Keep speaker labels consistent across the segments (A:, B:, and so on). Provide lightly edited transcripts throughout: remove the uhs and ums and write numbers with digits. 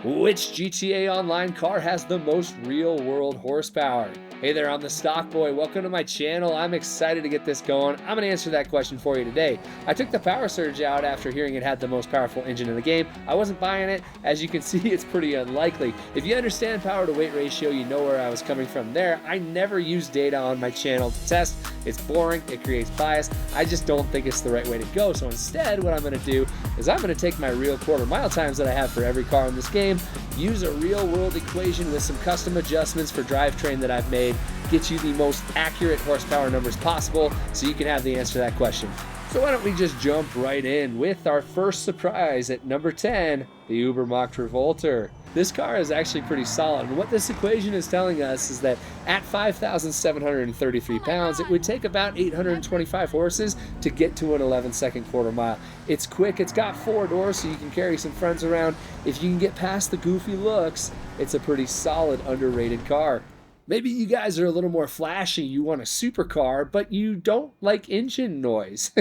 A: Which GTA Online car has the most real-world horsepower? Hey there, I'm the Stock Boy. Welcome to my channel. I'm excited to get this going. I'm going to answer that question for you today. I took the Power Surge out after hearing it had the most powerful engine in the game. I wasn't buying it. As you can see, it's pretty unlikely. If you understand power to weight ratio, you know where I was coming from there. I never use data on my channel to test. It's boring. It creates bias. I just don't think it's the right way to go. So instead, what I'm going to do is I'm going to take my real quarter mile times that I have for every car in this game, use a real world equation with some custom adjustments for drivetrain that I've made, get you the most accurate horsepower numbers possible so you can have the answer to that question. So why don't we just jump right in with our first surprise at number 10, the Ubermacht Revolter. This car is actually pretty solid, and what this equation is telling us is that at 5,733 pounds, it would take about 825 horses to get to an 11-second quarter mile. It's quick, it's got 4 doors so you can carry some friends around. If you can get past the goofy looks, it's a pretty solid, underrated car. Maybe you guys are a little more flashy, you want a supercar, but you don't like engine noise.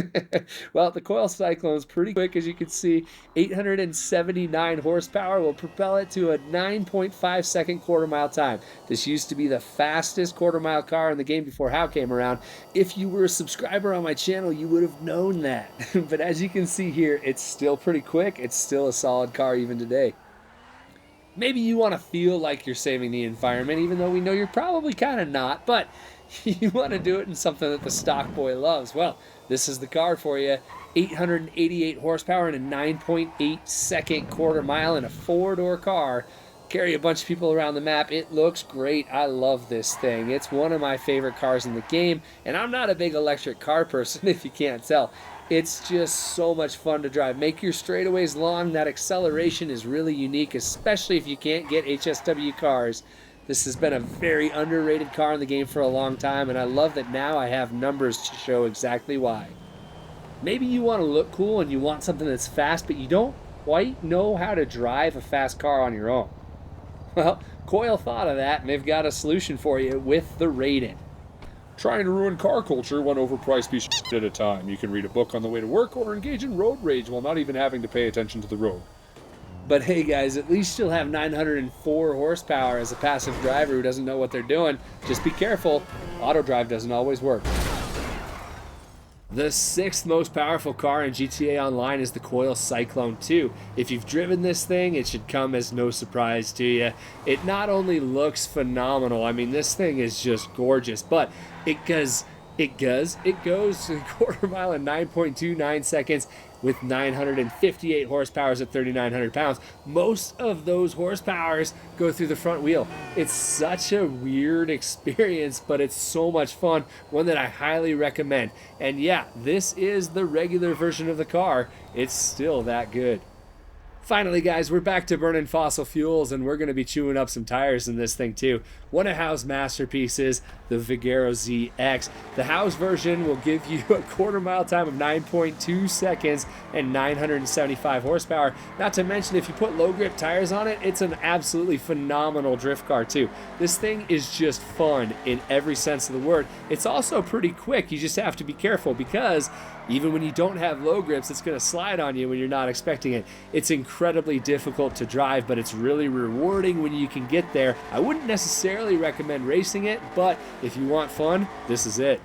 A: Well, the coil cyclone is pretty quick, as you can see. 879 horsepower will propel it to a 9.5 second quarter mile time. This used to be the fastest quarter mile car in the game before HAWD came around. If you were a subscriber on my channel, you would have known that. But as you can see here, it's still pretty quick. It's still a solid car even today. Maybe you want to feel like you're saving the environment, even though we know you're probably kind of not, but you want to do it in something that the Stock Boy loves. Well, this is the car for you. 888 horsepower and a 9.8 second quarter mile in a 4-door car. Carry a bunch of people around the map. It looks great. I love this thing. It's one of my favorite cars in the game, and I'm not a big electric car person, if you can't tell. It's just so much fun to drive. Make your straightaways long. That acceleration is really unique, especially if you can't get HSW cars. This has been a very underrated car in the game for a long time, and I love that now I have numbers to show exactly why. Maybe you want to look cool and you want something that's fast, but you don't quite know how to drive a fast car on your own. Well, Coil thought of that, and they've got a solution for you with the Raiden.
B: Trying to ruin car culture one overpriced piece of shit at a time. You can read a book on the way to work or engage in road rage while not even having to pay attention to the road.
A: But hey guys, at least you'll have 904 horsepower as a passive driver who doesn't know what they're doing. Just be careful, auto drive doesn't always work. The 6th most powerful car in GTA Online is the Coil Cyclone 2. If you've driven this thing, it should come as no surprise to you. It not only looks phenomenal, I mean, this thing is just gorgeous, but it goes a quarter mile in 9.29 seconds with 958 horsepowers at 3,900 pounds. Most of those horsepowers go through the front wheel. It's such a weird experience, but it's so much fun, one that I highly recommend. And yeah, this is the regular version of the car. It's still that good. Finally, guys, we're back to burning fossil fuels, and we're going to be chewing up some tires in this thing too. One of HAWD's masterpieces, the Vigero ZX. The HAWD version will give you a quarter mile time of 9.2 seconds and 975 horsepower. Not to mention, if you put low grip tires on it, it's an absolutely phenomenal drift car too. This thing is just fun in every sense of the word. It's also pretty quick. You just have to be careful because even when you don't have low grips, it's going to slide on you when you're not expecting it. It's incredibly difficult to drive, but it's really rewarding when you can get there. I wouldn't necessarily recommend racing it, but if you want fun, this is it.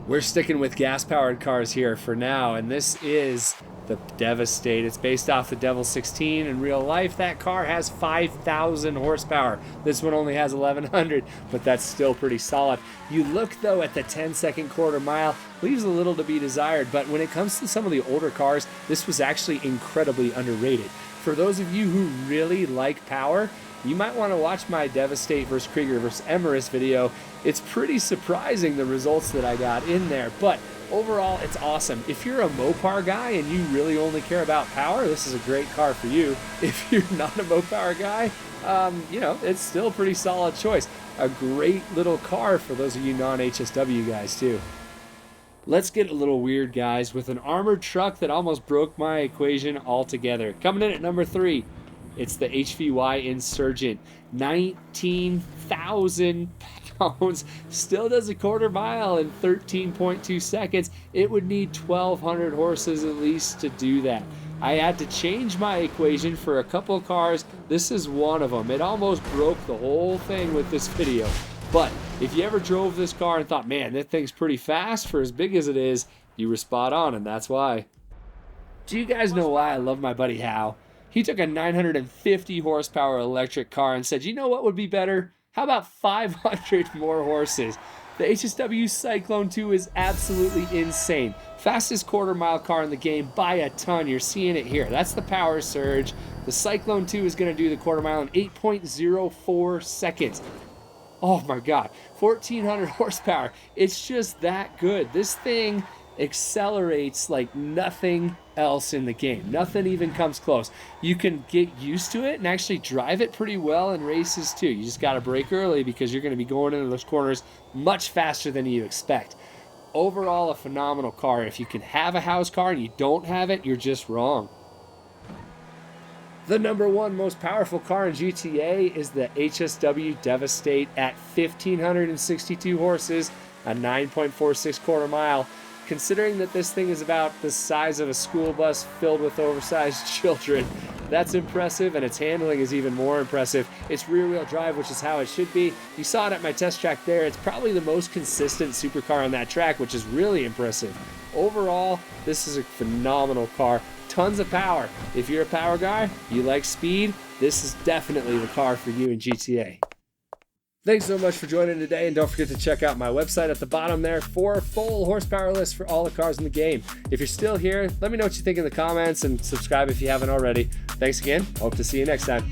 A: We're sticking with gas-powered cars here for now, and this is the Devastate. It's based off the Devil 16. In real life, that car has 5,000 horsepower. This one only has 1,100, but that's still pretty solid. You look, though, at the 10-second quarter mile, leaves a little to be desired, but when it comes to some of the older cars, this was actually incredibly underrated. For those of you who really like power, you might want to watch my Devastate vs. Krieger vs. Emmerich video. It's pretty surprising the results that I got in there, but overall, it's awesome. If you're a Mopar guy and you really only care about power, this is a great car for you. If you're not a Mopar guy, it's still a pretty solid choice. A great little car for those of you non-HSW guys too. Let's get a little weird, guys, with an armored truck that almost broke my equation altogether. Coming in at number 3, it's the HVY Insurgent. 19,000 pounds, still does a quarter mile in 13.2 seconds. It would need 1,200 horses at least to do that. I had to change my equation for a couple of cars. This is one of them. It almost broke the whole thing with this video. But if you ever drove this car and thought, man, that thing's pretty fast for as big as it is, you were spot on, and that's why. Do you guys know why I love my buddy Hal? He took a 950 horsepower electric car and said, you know what would be better? How about 500 more horses? The HSW Cyclone 2 is absolutely insane. Fastest quarter-mile car in the game by a ton. You're seeing it here. That's the power surge. The Cyclone 2 is going to do the quarter mile in 8.04 seconds. Oh my God, 1,400 horsepower. It's just that good. This thing accelerates like nothing else in the game. Nothing even comes close. You can get used to it and actually drive it pretty well in races too. You just got to brake early because you're going to be going into those corners much faster than you expect. Overall, a phenomenal car. If you can have a house car and you don't have it, you're just wrong. The number one most powerful car in GTA is the HSW Devastate at 1,562 horses, a 9.46 quarter mile. Considering that this thing is about the size of a school bus filled with oversized children, that's impressive, and its handling is even more impressive. It's rear-wheel drive, which is how it should be. You saw it at my test track there. It's probably the most consistent supercar on that track, which is really impressive. Overall, this is a phenomenal car. Tons of power. If you're a power guy, you like speed, this is definitely the car for you in GTA. Thanks so much for joining today, and don't forget to check out my website at the bottom there for a full horsepower list for all the cars in the game. If you're still here, let me know what you think in the comments and subscribe if you haven't already. Thanks again. Hope to see you next time.